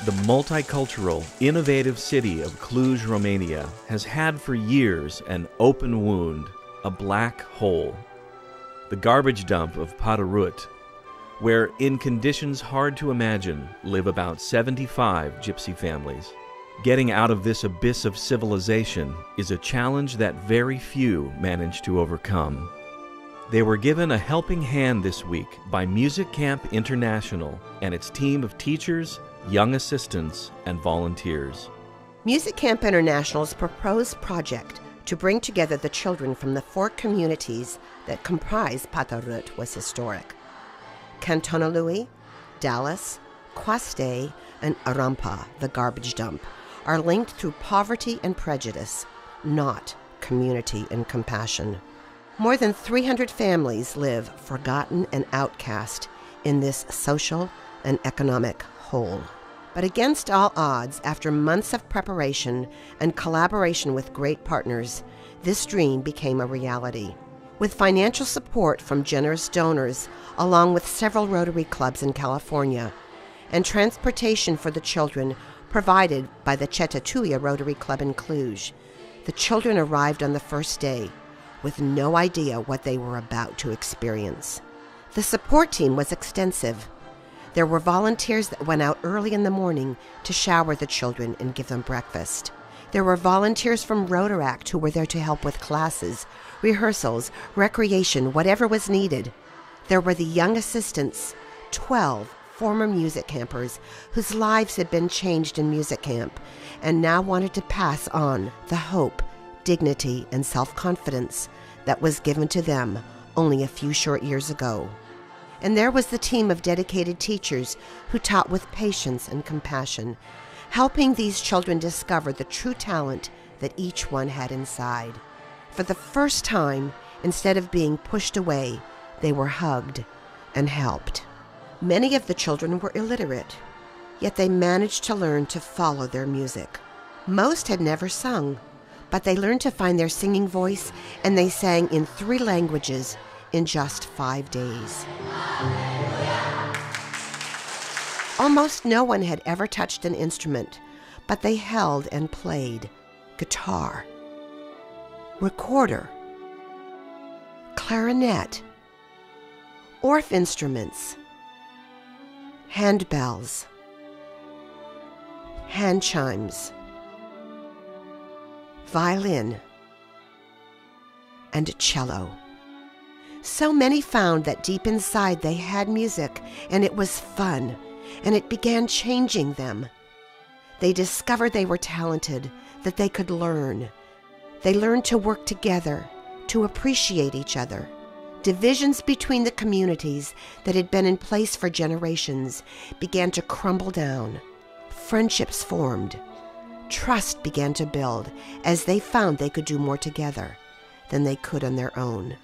The multicultural, innovative city of Cluj, Romania has had for years an open wound, a black hole. The garbage dump of Patarut, where in conditions hard to imagine live about 75 gypsy families. Getting out of this abyss of civilization is a challenge that very few manage to overcome. They were given a helping hand this week by Music Camp International and its team of teachers, young assistants, and volunteers. Music Camp International's proposed project to bring together the children from the 4 communities that comprise Patarut was historic. Cantonalui, Dallas, Quaste, and Arampa, the garbage dump, are linked through poverty and prejudice, not community and compassion. More than 300 families live forgotten and outcast in this social and economic hole. But against all odds, after months of preparation and collaboration with great partners, this dream became a reality. With financial support from generous donors, along with several Rotary clubs in California, and transportation for the children provided by the Cetățuia Rotary Club in Cluj, the children arrived on the first day with no idea what they were about to experience. The support team was extensive. There were volunteers that went out early in the morning to shower the children and give them breakfast. There were volunteers from Rotaract who were there to help with classes, rehearsals, recreation, whatever was needed. There were the young assistants, 12 former music campers whose lives had been changed in music camp and now wanted to pass on the hope, dignity, and self-confidence that was given to them only a few short years ago. And there was the team of dedicated teachers who taught with patience and compassion, helping these children discover the true talent that each one had inside. For the first time, instead of being pushed away, they were hugged and helped. Many of the children were illiterate, yet they managed to learn to follow their music. Most had never sung, but they learned to find their singing voice, and they sang in 3 languages in just 5 days. Almost no one had ever touched an instrument, but they held and played guitar, recorder, clarinet, orff instruments, handbells, hand chimes, violin, and cello. So many found that deep inside they had music, and it was fun, and it began changing them. They discovered they were talented, that they could learn. They learned to work together, to appreciate each other. Divisions between the communities that had been in place for generations began to crumble down. Friendships formed. Trust began to build as they found they could do more together than they could on their own.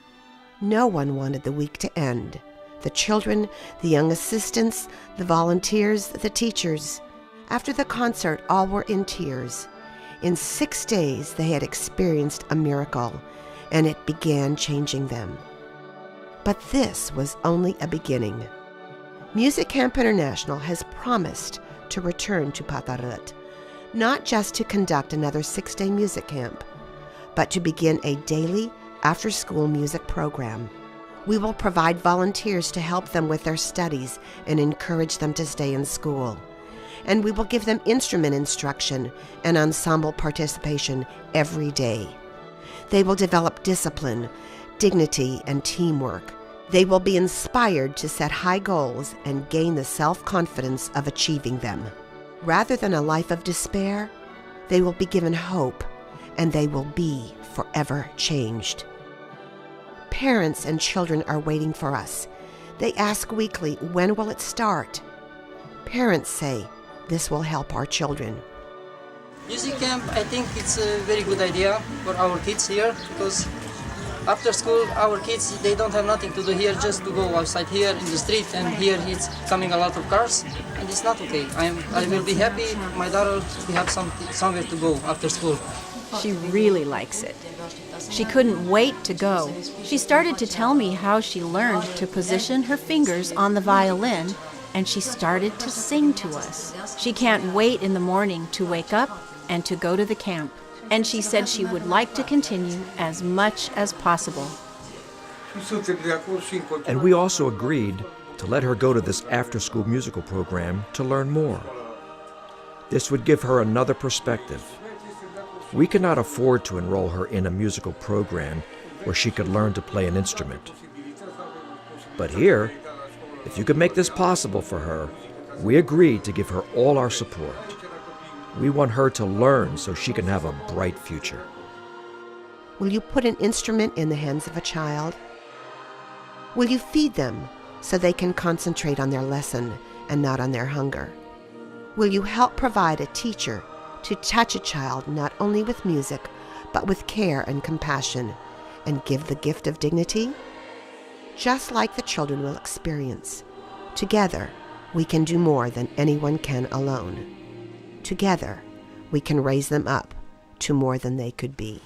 No one wanted the week to end. The children, the young assistants, the volunteers, the teachers. After the concert, all were in tears. In 6 days, they had experienced a miracle, and it began changing them. But this was only a beginning. Music Camp International has promised to return to Patarut, not just to conduct another 6-day music camp, but to begin a daily after-school music program. We will provide volunteers to help them with their studies and encourage them to stay in school. And we will give them instrument instruction and ensemble participation every day. They will develop discipline, dignity, and teamwork. They will be inspired to set high goals and gain the self-confidence of achieving them. Rather than a life of despair, they will be given hope, and they will be forever changed. Parents and children are waiting for us. They ask weekly, when will it start? Parents say, this will help our children. Music camp, I think it's a very good idea for our kids here, because after school, our kids, they don't have nothing to do here, just to go outside here in the street, and here it's coming a lot of cars, and it's not okay. I will be happy, my daughter will have somewhere to go after school. She really likes it. She couldn't wait to go. She started to tell me how she learned to position her fingers on the violin and she started to sing to us. She can't wait in the morning to wake up and to go to the camp. And she said she would like to continue as much as possible. And we also agreed to let her go to this after-school musical program to learn more. This would give her another perspective. We could not afford to enroll her in a musical program where she could learn to play an instrument. But here, if you could make this possible for her, we agreed to give her all our support. We want her to learn so she can have a bright future. Will you put an instrument in the hands of a child? Will you feed them so they can concentrate on their lesson and not on their hunger? Will you help provide a teacher to touch a child not only with music, but with care and compassion, and give the gift of dignity? Just like the children will experience, together we can do more than anyone can alone. Together we can raise them up to more than they could be.